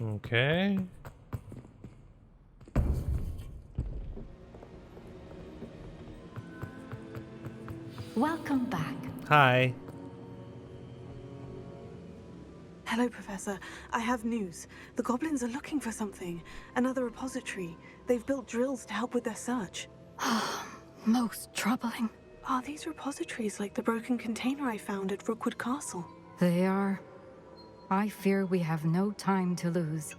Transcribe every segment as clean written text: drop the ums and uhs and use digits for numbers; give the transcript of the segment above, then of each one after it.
Okay. Welcome back. Hi. Hello, Professor. I have news. The goblins are looking for something. Another repository. They've built drills to help with their search. Most troubling. Are these repositories like the broken container I found at Rookwood Castle? They are. I fear we have no time to lose.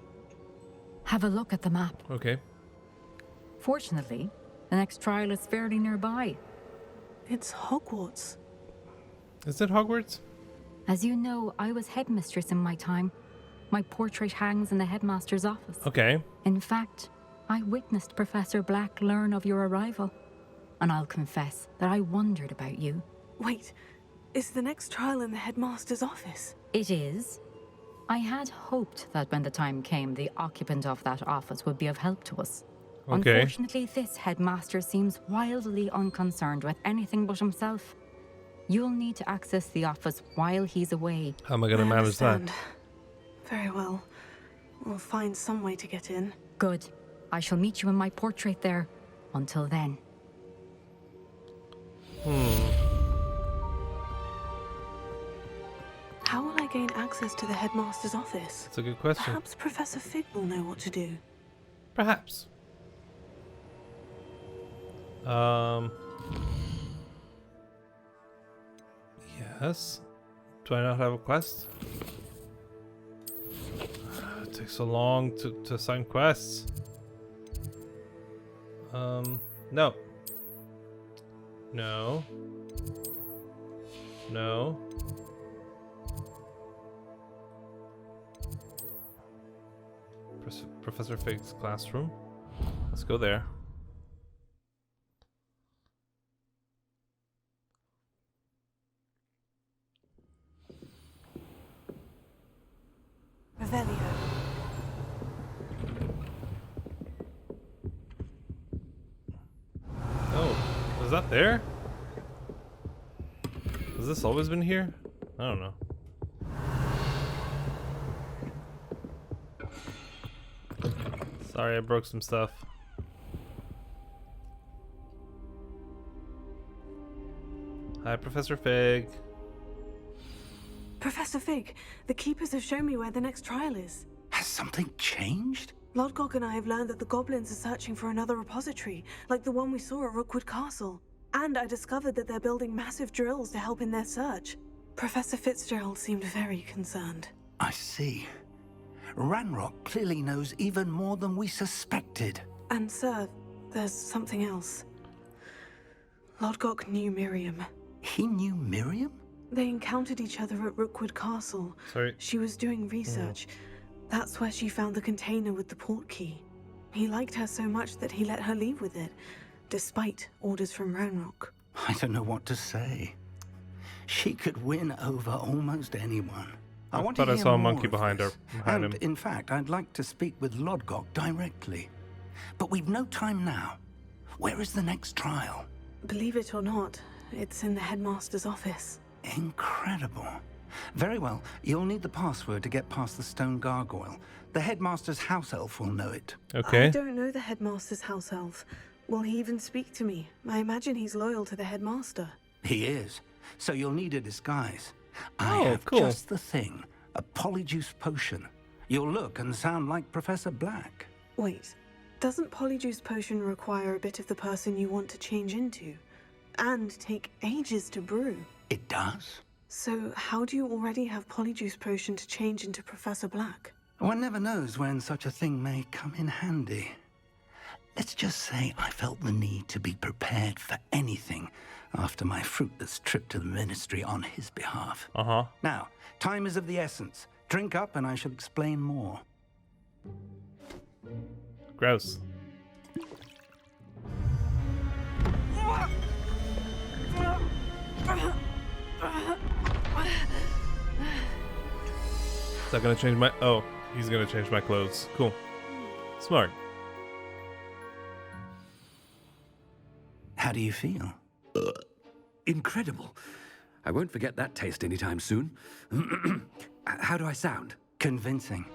Have a look at the map. Okay. Fortunately, the next trial is fairly nearby. It's Hogwarts. Is it Hogwarts? As you know, I was headmistress in my time. My portrait hangs in the headmaster's office. Okay. In fact, I witnessed Professor Black learn of your arrival. And I'll confess that I wondered about you. Wait, is the next trial in the headmaster's office? It is. I had hoped that when the time came, the occupant of that office would be of help to us. Okay. Unfortunately, this headmaster seems wildly unconcerned with anything but himself. You'll need to access the office while he's away. How am I going to I manage that? understand. Very well. We'll find some way to get in. Good. I shall meet you in my portrait there. Until then. How will I gain access to the headmaster's office? That's a good question. Perhaps Professor Fig will know what to do. Perhaps. Yes. Do I not have a quest? It takes so long to assign quests. No. No. No. Professor Fig's classroom. Let's go there. Revelio. Oh, was that there? Has this always been here? I don't know. Sorry, I broke some stuff. Hi, Professor Fig. Professor Fig, the keepers have shown me where the next trial is. Has something changed? Lodgok and I have learned that the goblins are searching for another repository, like the one we saw at Rookwood Castle. And I discovered that they're building massive drills to help in their search. Professor Fitzgerald seemed very concerned. I see. Ranrock clearly knows even more than we suspected. And sir, there's something else. Lodgok knew Miriam. He knew Miriam? They encountered each other at Rookwood Castle. Sorry. She was doing research. That's where she found the container with the port key. He liked her so much that he let her leave with it, despite orders from Ranrock. I don't know what to say. She could win over almost anyone. I want thought to I hear saw a more monkey of behind this. her, behind and him. in fact, I'd like to speak with Lodgok directly. But we've no time now. Where is the next trial? Believe it or not, it's in the headmaster's office. Incredible. Very well, you'll need the password to get past the stone gargoyle. The headmaster's house elf will know it. Okay. I don't know the headmaster's house elf. Will he even speak to me? I imagine he's loyal to the headmaster. He is. So you'll need a disguise. I Oh, have cool. just the thing. A polyjuice potion. You'll look and sound like Professor Black. Wait, doesn't Polyjuice Potion require a bit of the person you want to change into? And take ages to brew? It does. So how do you already have Polyjuice Potion to change into Professor Black? One never knows when such a thing may come in handy. Let's just say I felt the need to be prepared for anything after my fruitless trip to the ministry on his behalf. Uh-huh. Now, time is of the essence. Drink up and I shall explain more. Gross. Is that gonna change my... Oh, he's gonna change my clothes. Cool. Smart. How do you feel? Incredible. I won't forget that taste anytime soon. How do I sound? Convincing.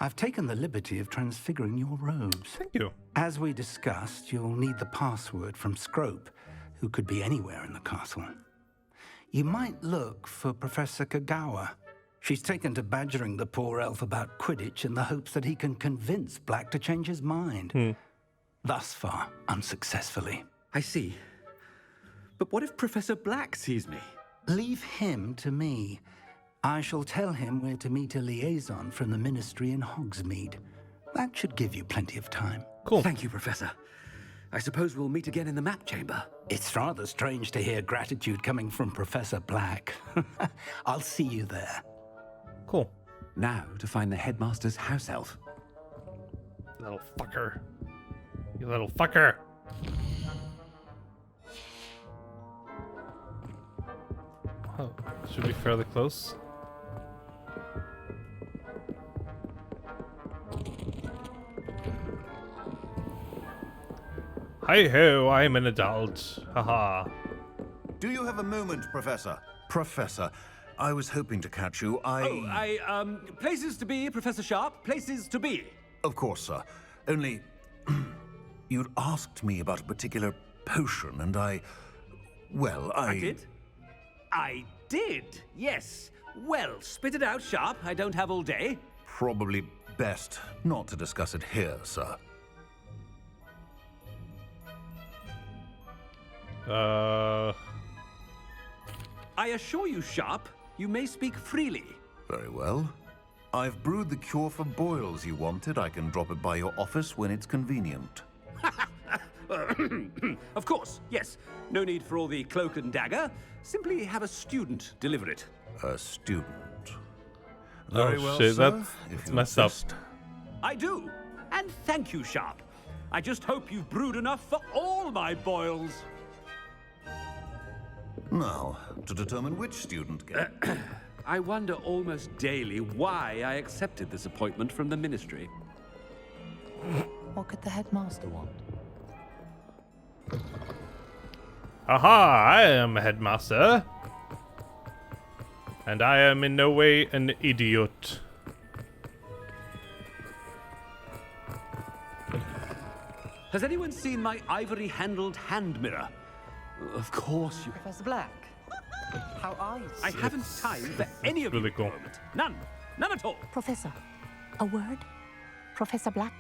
I've taken the liberty of transfiguring your robes. Thank you. As we discussed, you'll need the password from Scrope, who could be anywhere in the castle. You might look for Professor Kagawa. She's taken to badgering the poor elf about Quidditch in the hopes that he can convince Black to change his mind. Thus far, unsuccessfully. I see. But what if Professor Black sees me? Leave him to me. I shall tell him where to meet a liaison from the Ministry in Hogsmeade. That should give you plenty of time. Cool. Thank you, Professor. I suppose we'll meet again in the map chamber. It's rather strange to hear gratitude coming from Professor Black. I'll see you there. Cool. Now to find the headmaster's house elf. Little fucker. You little fucker. Oh, should be fairly close. Hi-ho, I'm an adult. Haha. Do you have a moment, Professor? Professor, I was hoping to catch you. Places to be, Professor Sharp. Places to be. Of course, sir. Only, you'd asked me about a particular potion, and I did? I did, yes. Well, spit it out, Sharp. I don't have all day. Probably best not to discuss it here, sir. I assure you, Sharp, you may speak freely. Very well. I've brewed the cure for boils you wanted. I can drop it by your office when it's convenient. Of course, yes. No need for all the cloak and dagger. Simply have a student deliver it. A student. Oh, Very well, shit, sir, that's if you messed up. insist. I do. And thank you, Sharp. I just hope you've brewed enough for all my boils. Now, to determine which student gets... I wonder almost daily why I accepted this appointment from the Ministry. What could the headmaster want? Aha, I am a headmaster. And I am in no way an idiot. Has anyone seen my ivory-handled hand mirror? Of course you... Professor Black, how are you? I haven't time for any of really you cool. at the moment. None. None at all. Professor, a word? Professor Black?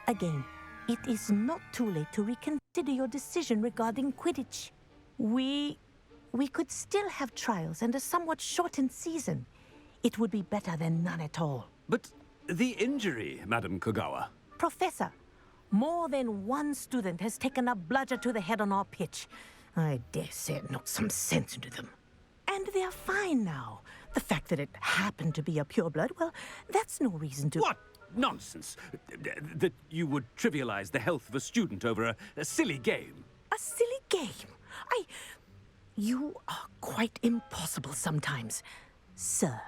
Again, it is not too late to reconsider your decision regarding Quidditch. We could still have trials and a somewhat shortened season. It would be better than none at all. But the injury, Madam Kagawa. Professor, more than one student has taken a bludger to the head on our pitch. I dare say it knocked some sense into them. And they're fine now. The fact that it happened to be a pureblood, well, that's no reason to... What nonsense! That you would trivialize the health of a student over a silly game. A silly game? You are quite impossible sometimes. Sir,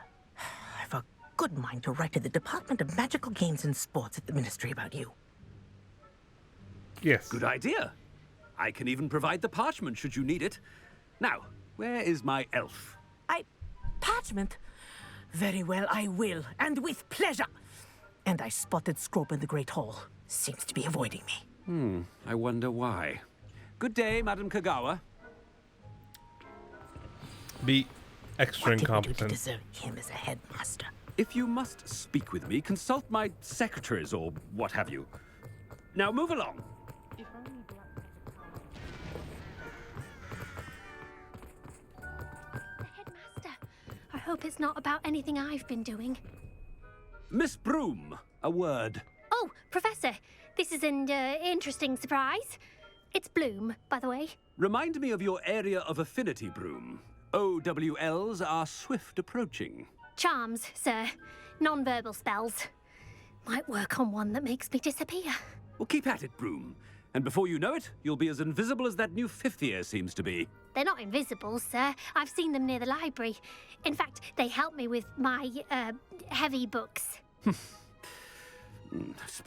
I've a good mind to write to the Department of Magical Games and Sports at the Ministry about you. Yes. Good idea. I can even provide the parchment should you need it. Now, where is my elf? Parchment? Very well, I will, and with pleasure. And I spotted Scrope in the Great Hall. Seems to be avoiding me. I wonder why. Good day, Madam Kagawa. Be extra What did we do to incompetent. deserve him as a headmaster? If you must speak with me, consult my secretaries or what have you. Now move along. Headmaster, I hope it's not about anything I've been doing. Miss Broom, a word. Oh, Professor, this is an interesting surprise. It's Bloom, by the way. Remind me of your area of affinity, Broom. OWLs are swift approaching. Charms, sir. Non-verbal spells. Might work on one that makes me disappear. Well, keep at it, Broom. And before you know it, you'll be as invisible as that new fifth year seems to be. They're not invisible, sir. I've seen them near the library. In fact, they help me with my, heavy books.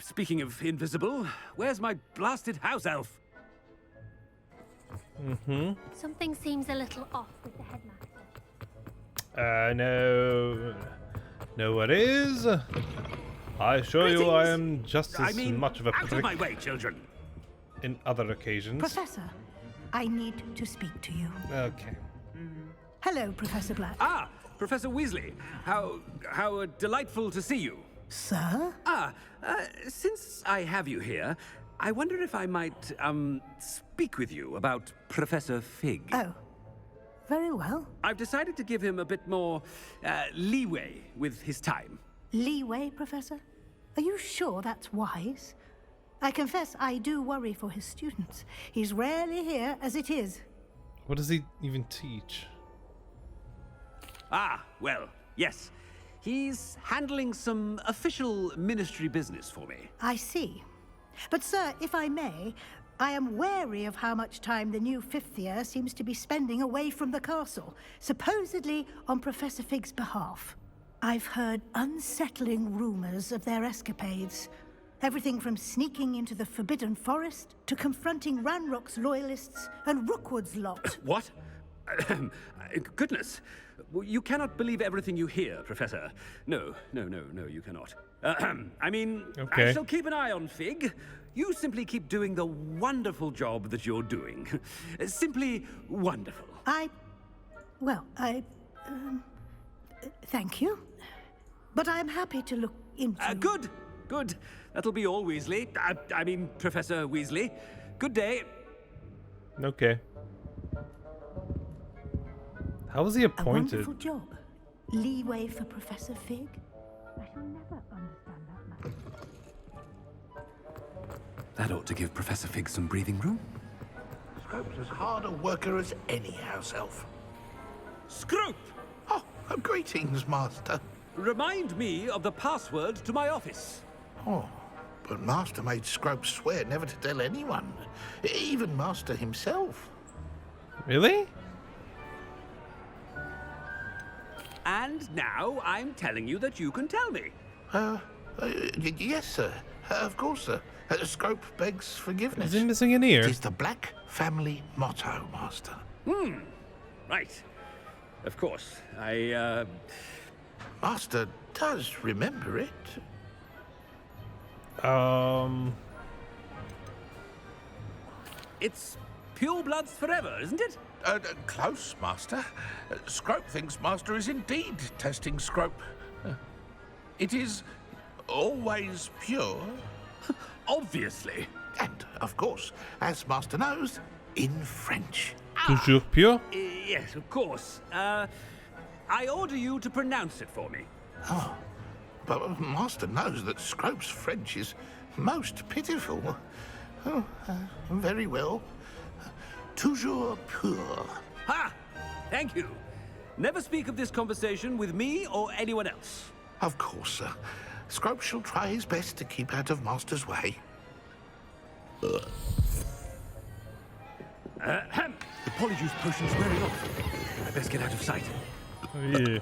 Speaking of invisible, where's my blasted house elf? Something seems a little off with the headmaster. No. No, what is? I assure you I am just I as mean, much of a out of prick my way, children. in other occasions. Professor, I need to speak to you. Okay. Hello, Professor Black. Ah, Professor Weasley. How delightful to see you. Sir? Since I have you here, I wonder if I might, speak with you about Professor Fig. Oh, very well. I've decided to give him a bit more, leeway with his time. Leeway, Professor? Are you sure that's wise? I confess I do worry for his students. He's rarely here as it is. What does he even teach? Ah, well, yes. He's handling some official ministry business for me. I see. But, sir, if I may, I am wary of how much time the new fifth year seems to be spending away from the castle, supposedly on Professor Fig's behalf. I've heard unsettling rumors of their escapades. Everything from sneaking into the Forbidden Forest to confronting Ranrock's loyalists and Rookwood's lot. What? Goodness. You cannot believe everything you hear, Professor. No, you cannot. I mean, okay. I shall keep an eye on Fig. You simply keep doing the wonderful job that you're doing. Simply wonderful. Thank you. But I'm happy to look into... Good. That'll be all, Weasley. I mean, Professor Weasley. Good day. Okay. How was he A appointed? wonderful job. Leeway for Professor Fig? I shall never understand that matter. That ought to give Professor Fig some breathing room. Scrope's as hard a worker as any house elf. Scrope! Oh, greetings, Master. Remind me of the password to my office. Oh, but Master made Scrope swear never to tell anyone, even Master himself. Really? And now I'm telling you that you can tell me. Yes, sir. Of course, sir. Scrope begs forgiveness. Is he missing an ear? It is the Black family motto, Master. Right. Of course. Master does remember it. It's pure bloods forever, isn't it? Close, Master. Scrope thinks Master is indeed testing Scrope. It is always pure. Obviously. And, of course, as Master knows, in French. Toujours pure? Yes, of course. I order you to pronounce it for me. Oh, but Master knows that Scrope's French is most pitiful. Oh, very well. Toujours pur. Ha! Thank you. Never speak of this conversation with me or anyone else. Of course, sir. Scrope shall try his best to keep out of Master's way. The polyjuice potion's wearing off. I best get out of sight. Oh, yeah.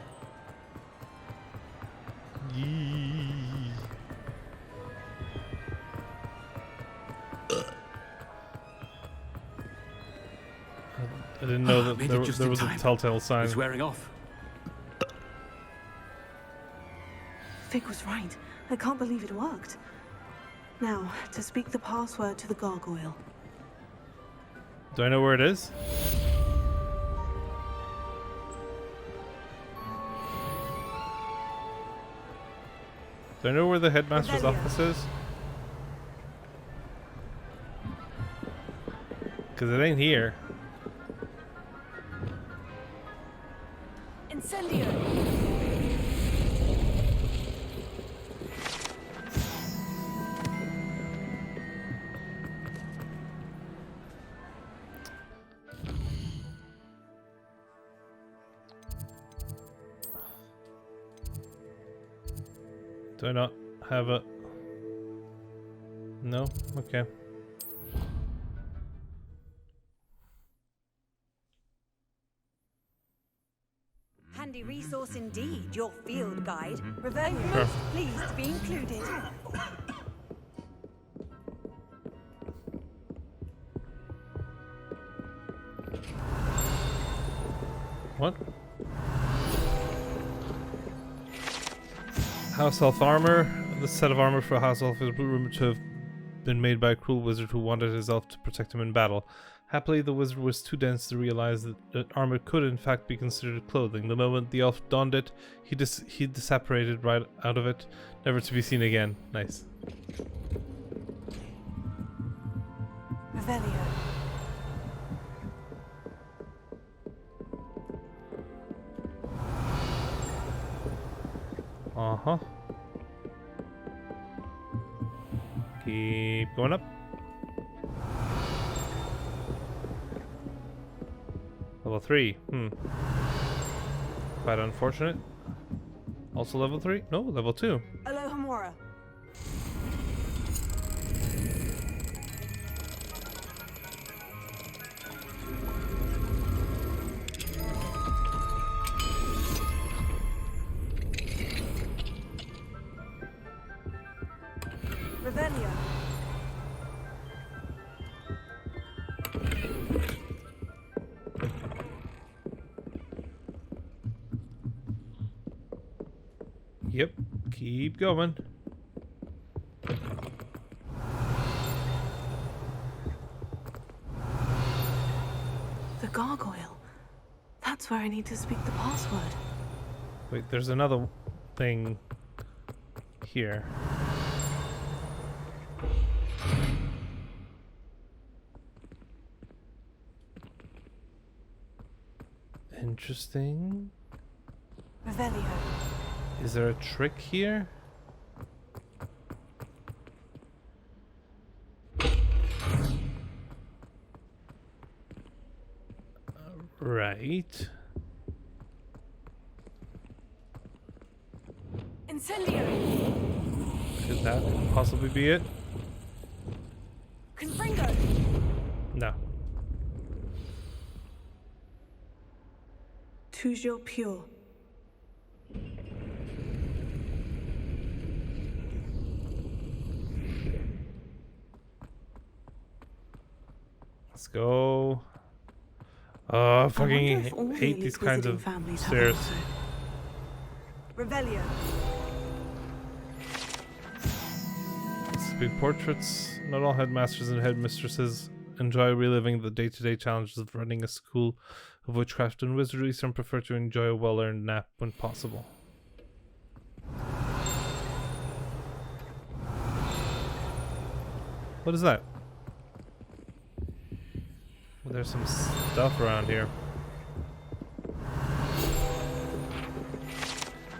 Yee. I didn't know that there was a telltale sign. It's wearing off. Fig was right. I can't believe it worked. Now, to speak the password to the gargoyle. Do I know where it is? Do I know where the headmaster's office is? Because it ain't here. Incendio! Do I not have it? No? Okay. Handy resource indeed, your field guide. Revert most pleased to be included. What? House health armor. The set of armor for House Elf is rumored to have been made by a cruel wizard who wanted his elf to protect him in battle. Happily, the wizard was too dense to realize that armor could in fact be considered clothing. The moment the elf donned it, he disapparated right out of it, never to be seen again. Nice. Revelio. Uh-huh. Keep going up. Level 3. Quite unfortunate. Also level 3? No, level 2. Alohomora. Revelio. Yep, keep going. The gargoyle. That's where I need to speak the password. Wait, there's another thing here. Interesting. Revelio. Is there a trick here? Right. Incendiary. Could that possibly be it? Confringo. No. Toujours pure. Let's go. Oh, I fucking hate these kinds of stairs. Revelio. Big portraits. Not all headmasters and headmistresses enjoy reliving the day-to-day challenges of running a school of witchcraft and wizardry. Some prefer to enjoy a well-earned nap when possible. What is that? Well, there's some stuff around here.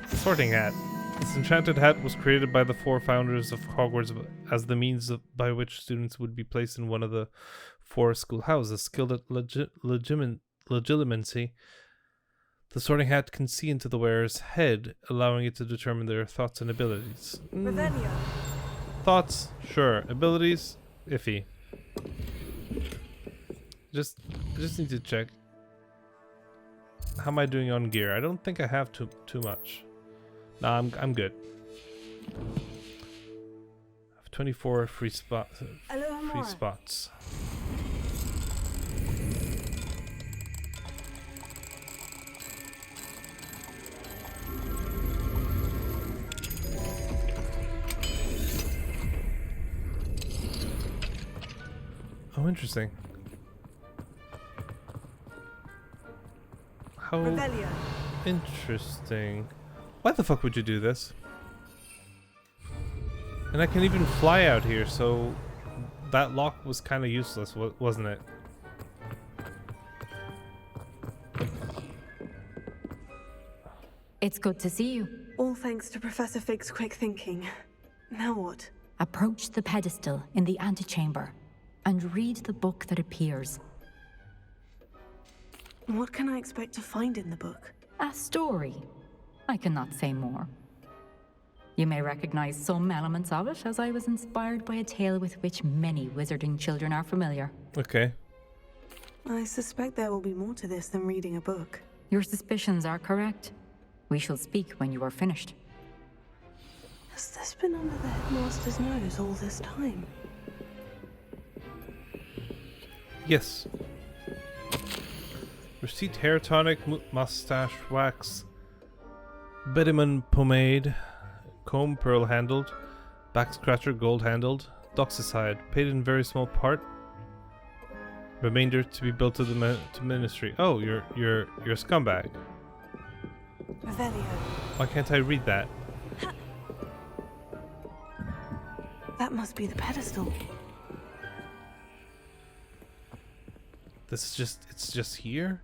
Sorting hat. This enchanted hat was created by the 4 founders of Hogwarts as the means by which students would be placed in one of the 4 school houses. Skilled at legilimency, the sorting hat can see into the wearer's head, allowing it to determine their thoughts and abilities. Thoughts, sure. Abilities, iffy. I just need to check. How am I doing on gear? I don't think I have too much. Nah, I'm good. I have 24 free spots. Oh, interesting. How interesting. Why the fuck would you do this? And I can even fly out here, so that lock was kind of useless, wasn't it? It's good to see you. All thanks to Professor Fig's quick thinking. Now what? Approach the pedestal in the antechamber and read the book that appears. What can I expect to find in the book? A story. I cannot say more. You may recognize some elements of it, as I was inspired by a tale with which many wizarding children are familiar. Okay. I suspect there will be more to this than reading a book. Your suspicions are correct. We shall speak when you are finished. Has this been under the headmaster's nose all this time? Yes. Receipt hair tonic, mustache wax, Bediman pomade, comb pearl handled, back scratcher gold handled, doxicide paid in very small part. Remainder to be built to the ministry. Oh, you're a scumbag. Revelio. Why can't I read that? That must be the pedestal. This is it's just here?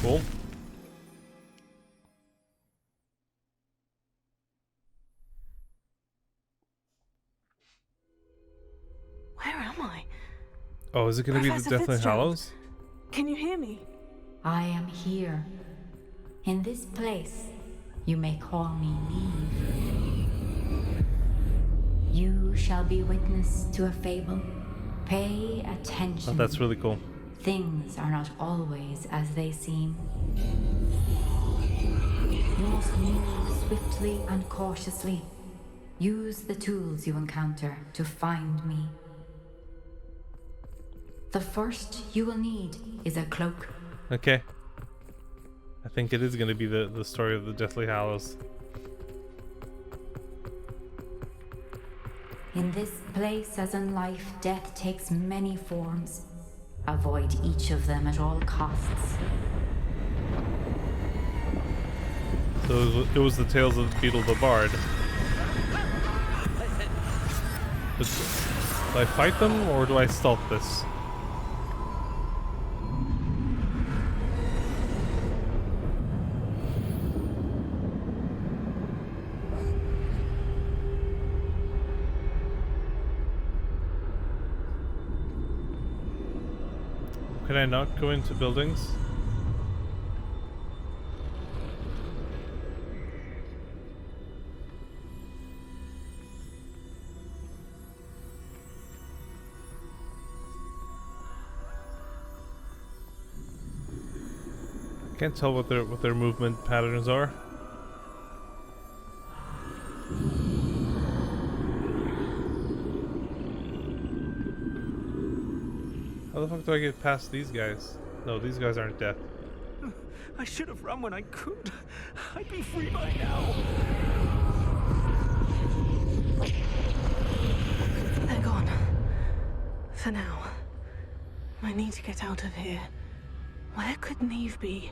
Cool. Where am I? Oh, is it going to be the Professor Deathly Fitzgerald. Hallows? Can you hear me? I am here. In this place, you may call me Neve. You shall be witness to a fable. Pay attention. Oh, that's really cool. Things are not always as they seem. You must move swiftly and cautiously. Use the tools you encounter to find me. The first you will need is a cloak. Okay. I think it is going to be the story of the Deathly Hallows. In this place, as in life, death takes many forms. Avoid each of them at all costs. So it was the Tales of Beetle the Bard. Do I fight them or do I stop this? Can I not go into buildings? I can't tell what their movement patterns are. How the fuck do I get past these guys? No, these guys aren't death. I should have run when I could. I'd be free by now. They're gone. For now. I need to get out of here. Where could Neve be?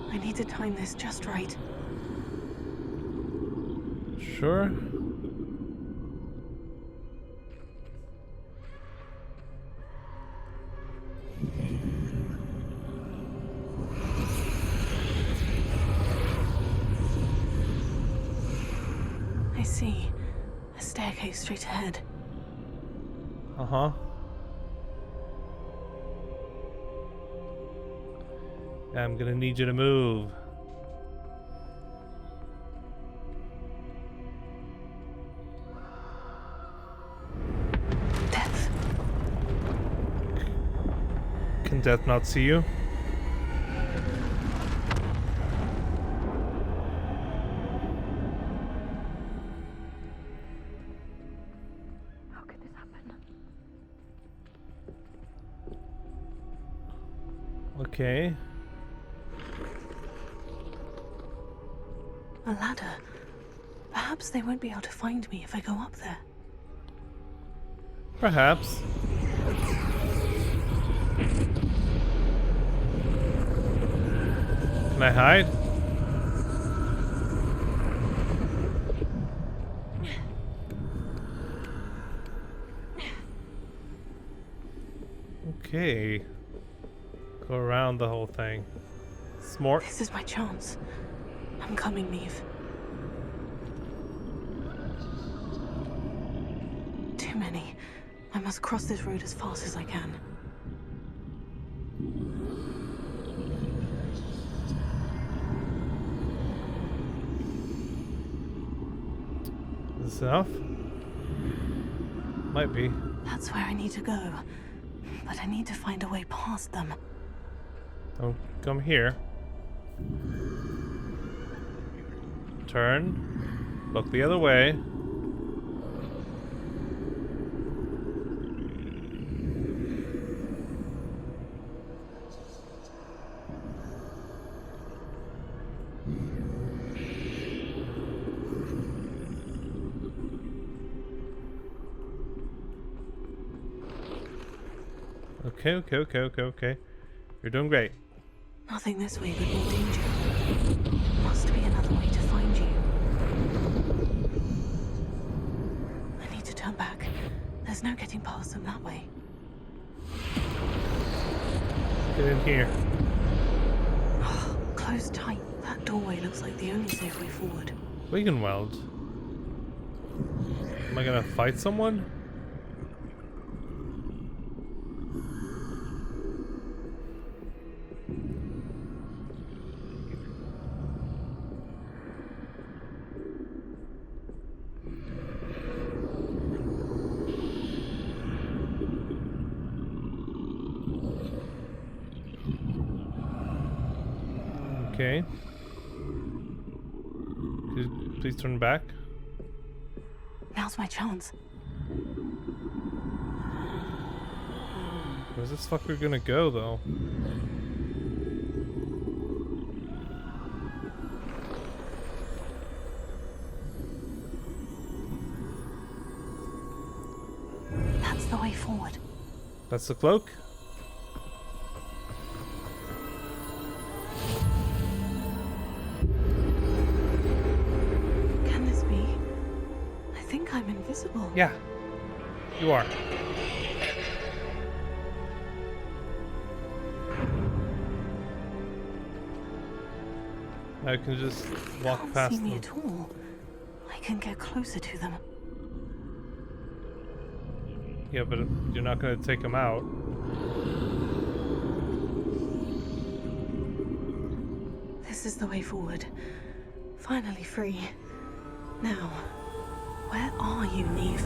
I need to time this just right. Sure. I see. A staircase straight ahead. Uh-huh. I'm gonna need you to move. Death. Can death not see you? How could this happen? Okay. A ladder. Perhaps they won't be able to find me if I go up there. Perhaps. Can I hide? Okay. Go around the whole thing. Smart. This is my chance. I'm coming, Neve. Too many. I must cross this road as fast as I can. Is this enough? Might be. That's where I need to go. But I need to find a way past them. Don't come here. Turn. Look the other way. Okay. You're doing great. Nothing this way but more danger. Must be another way to find you. I need to turn back. There's no getting past them that way. Get in here. Oh, closed tight. That doorway looks like the only safe way forward. Grindlewald. Am I gonna fight someone? Okay. Please turn back. Now's my chance. Where's this fucker gonna go, though? That's the way forward. That's the cloak? Can this be? I think I'm invisible. Yeah. You are. I can just walk Can't past see me them. at all. I can get closer to them. Yeah, but you're not gonna take them out. This is the way forward. Finally free. Now, where are you, Neve?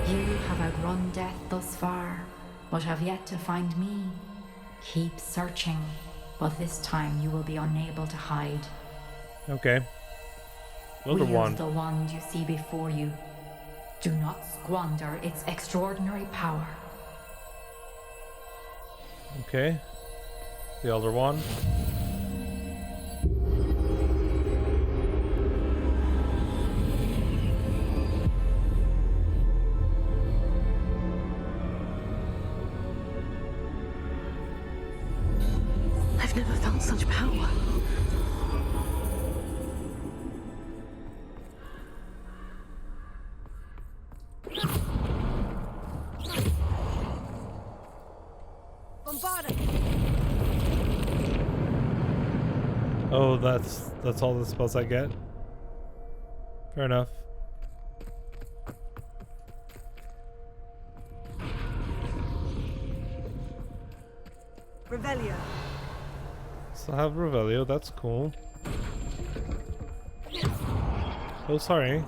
You have outrun death thus far, but have yet to find me. Keep searching, but this time you will be unable to hide. Okay. Another Wield wand. the wand you see before you. Do not squander its extraordinary power. Okay. The Elder Wand. I've never felt such power. Oh, that's all the spells I get? Fair enough. Revelio. Still have Revelio, that's cool. Oh, sorry.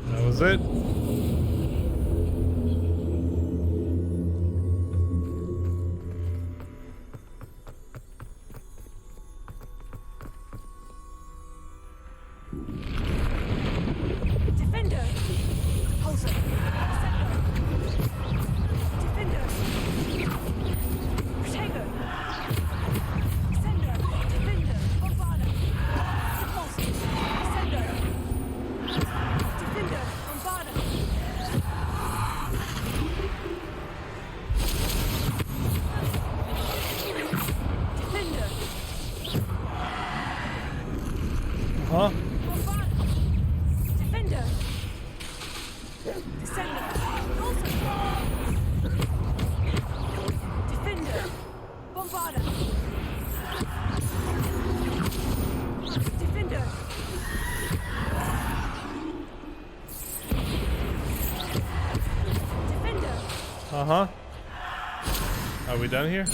That was it. Defender. Pulsar. Defender. Protego. Sender. Defender. Bombarda. Pulsar. Sender. Defender. Bombarda. Defender. Huh? Defender. Descender. Defender. Bombarda. Defender. Defender. Uh-huh. Are we done here?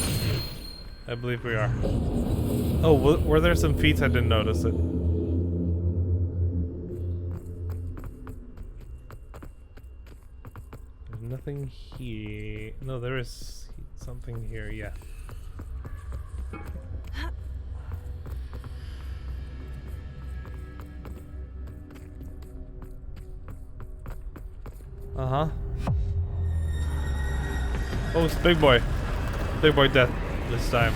I believe we are. Oh, were there some feats? I didn't notice it. There's nothing here. No, there is something here, yeah. Uh-huh. Oh, it's Big Boy. Big Boy death this time.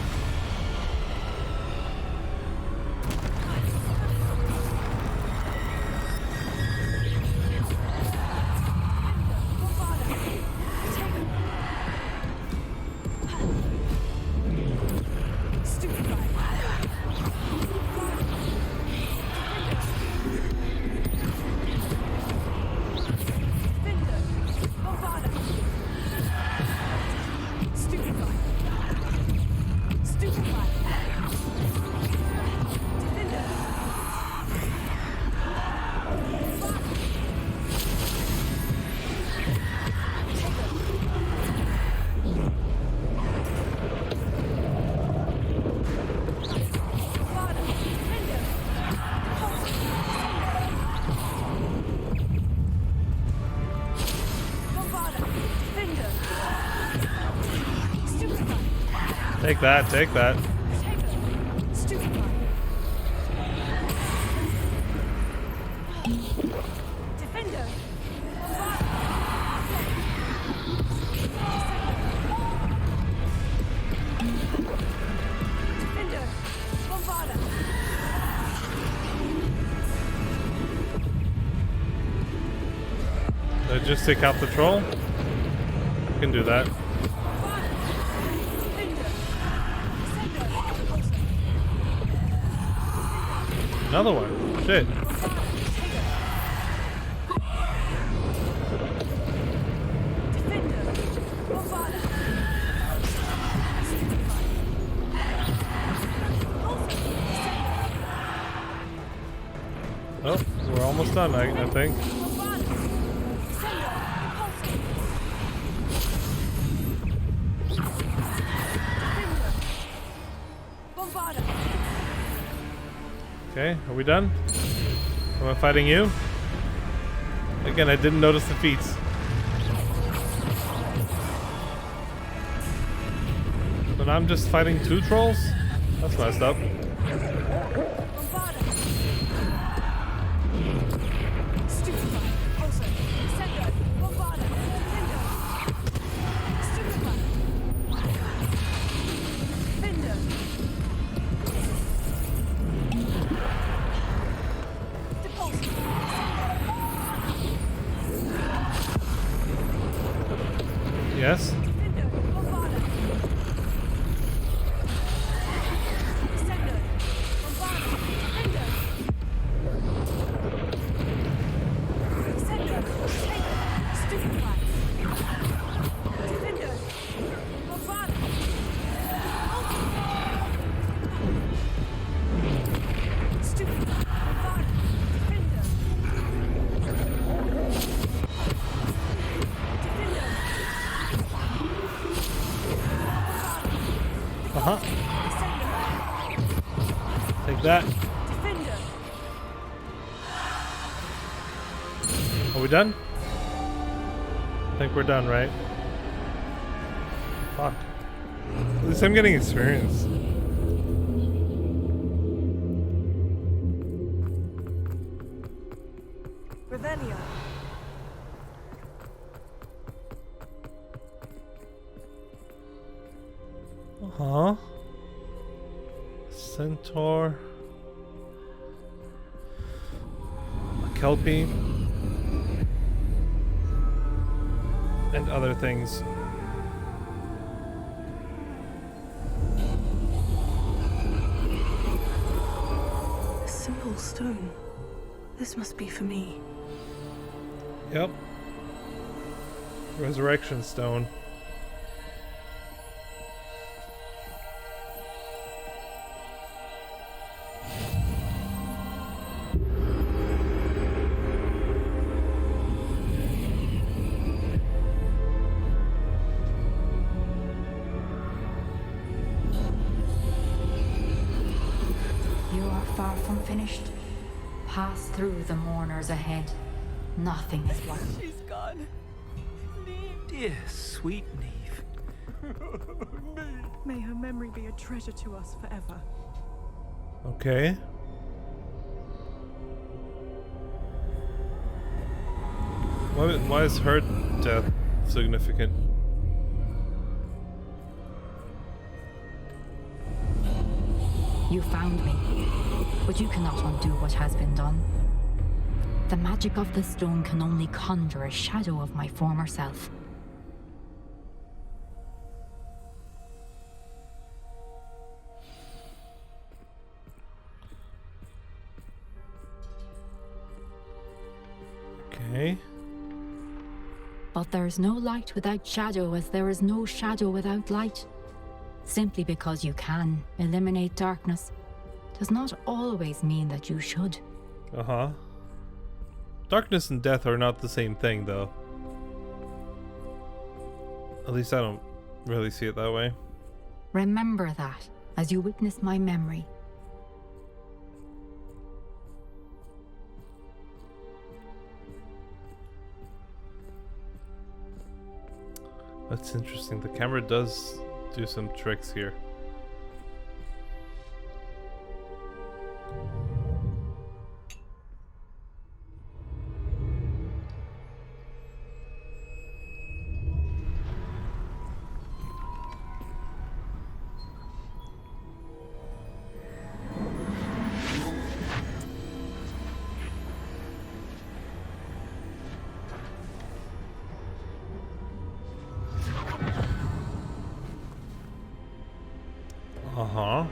Take that, take that. Did I just take out the troll? I can do that. Another one. Shit. Oh, we're almost done, I think. Okay, are we done? Am I fighting you? Again, I didn't notice the feats. So now I'm just fighting two trolls? That's messed up. Yes? Take that. Are we done? I think we're done, right? Fuck. At least I'm getting experience. Revelio. Uh-huh. Centaur. A Kelpie. And other things. A simple stone. This must be for me. Yep. Resurrection stone. finished, pass through the mourners ahead. Nothing is left. She's gone. Neve. Dear, sweet Neve. May her memory be a treasure to us forever. Okay. Why is her death significant? You found me, but you cannot undo what has been done. The magic of the stone can only conjure a shadow of my former self. Okay. But there is no light without shadow, as there is no shadow without light. Simply because you can eliminate darkness does not always mean that you should. Uh-huh. Darkness and death are not the same thing, though. At least I don't really see it that way. Remember that as you witness my memory. That's interesting. The camera does do some tricks here. Uh-huh.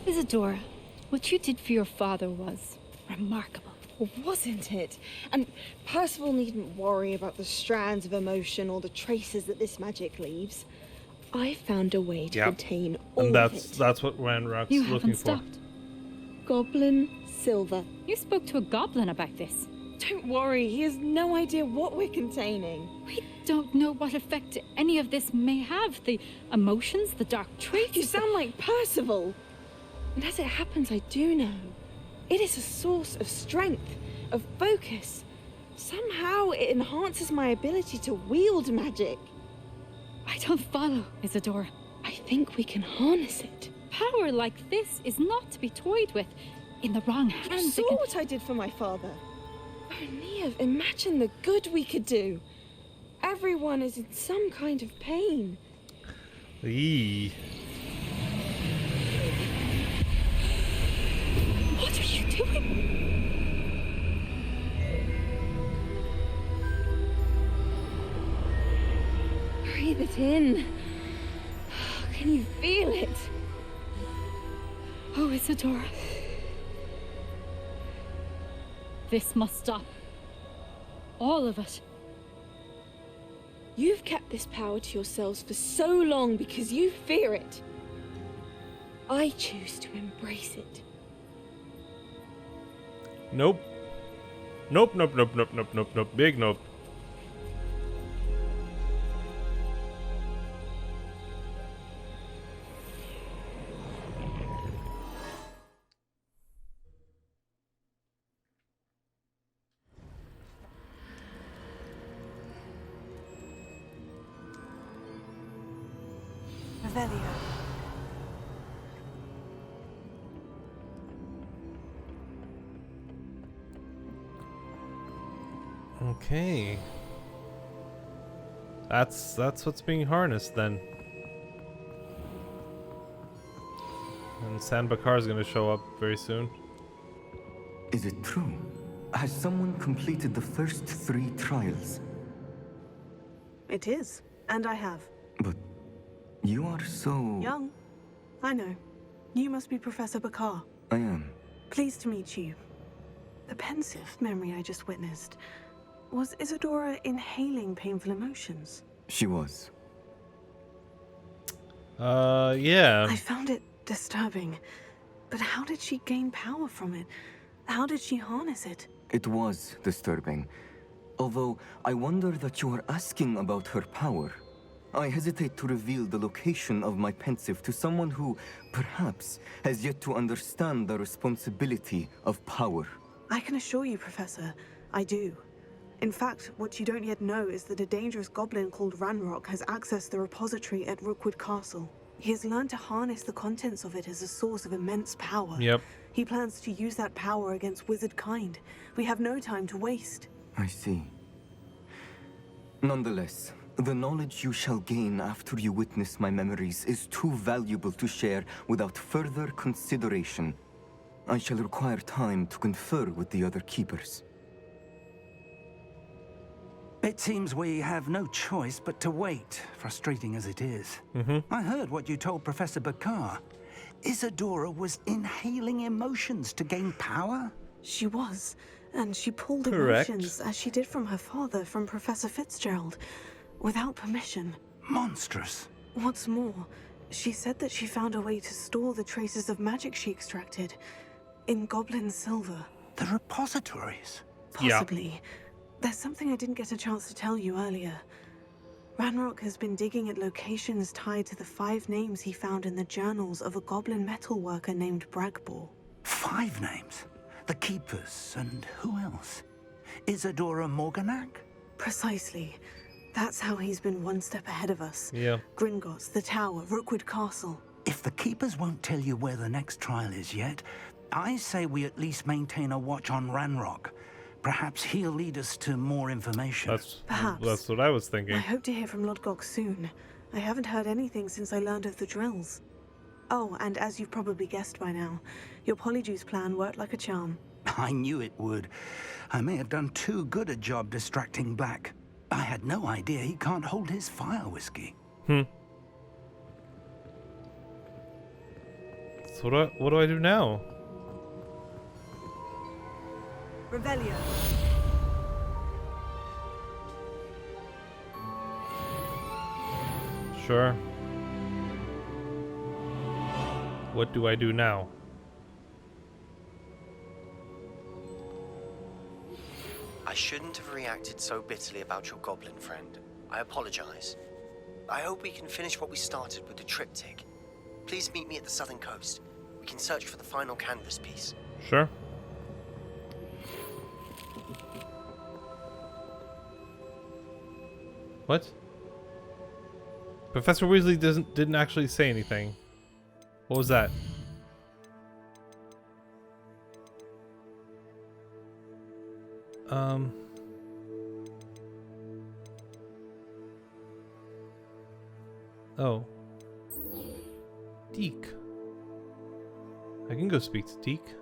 Isadora, what you did for your father was remarkable. Well, wasn't it? And Percival needn't worry about the strands of emotion or the traces that this magic leaves. I found a way to contain all and of it. that's what Ranrock's You looking haven't for. stopped. Goblin Silver. You spoke to a goblin about this. Don't worry, he has no idea what we're containing. We don't know what effect any of this may have. The emotions, the dark traits. You sound like Percival. And as it happens, I do know. It is a source of strength, of focus. Somehow it enhances my ability to wield magic. I don't follow, Isadora. I think we can harness it. Power like this is not to be toyed with. In the wrong hands. You saw what I did for my father. Oh, Neve, imagine the good we could do. Everyone is in some kind of pain. Eee. What are you doing? Breathe it in. Can you feel it? Oh, Isadora. This must stop. All of it. You've kept this power to yourselves for so long because you fear it. I choose to embrace it. Nope. Nope, nope, nope, nope, nope, nope, nope. Big nope. Revelio. Okay. That's what's being harnessed then. And Sandbakar is going to show up very soon. Is it true? Has someone completed the first 3 trials? It is, and I have. But you are so... Young. I know. You must be Professor Bakar. I am. Pleased to meet you. The pensive memory I just witnessed. Was Isadora inhaling painful emotions? She was. Yeah. I found it disturbing. But how did she gain power from it? How did she harness it? It was disturbing. Although, I wonder that you are asking about her power. I hesitate to reveal the location of my pensive to someone who, perhaps, has yet to understand the responsibility of power. I can assure you, Professor, I do. In fact, what you don't yet know is that a dangerous goblin called Ranrock has accessed the repository at Rookwood Castle. He has learned to harness the contents of it as a source of immense power. Yep. He plans to use that power against wizard kind. We have no time to waste. I see. Nonetheless, the knowledge you shall gain after you witness my memories is too valuable to share without further consideration. I shall require time to confer with the other keepers. It seems we have no choice but to wait, frustrating as it is. I heard what you told Professor Bakar. Isadora was inhaling emotions to gain power? She was, and she pulled Correct. emotions as she did from her father, from Professor Fitzgerald, without permission. Monstrous. What's more, she said that she found a way to store the traces of magic she extracted in goblin silver. The repositories? Possibly. There's something I didn't get a chance to tell you earlier. Ranrock has been digging at locations tied to the 5 names he found in the journals of a goblin metalworker named Bragbor. 5 names? The Keepers, and who else? Isadora Morganac? Precisely. That's how he's been one step ahead of us. Yeah. Gringotts, the Tower, Rookwood Castle. If the Keepers won't tell you where the next trial is yet, I say we at least maintain a watch on Ranrock. Perhaps he'll lead us to more information. Perhaps. That's what I was thinking. I hope to hear from Lodgok soon. I haven't heard anything since I learned of the drills. Oh, and as you've probably guessed by now, your Polyjuice plan worked like a charm. I knew it would. I may have done too good a job distracting Black. I had no idea he can't hold his fire whiskey. So what do I do now? Revelio. Sure. What do I do now? I shouldn't have reacted so bitterly about your goblin friend. I apologize. I hope we can finish what we started with the triptych. Please meet me at the southern coast. We can search for the final canvas piece. Sure. What? Professor Weasley didn't actually say anything. What was that? Oh. Deke. I can go speak to Deke.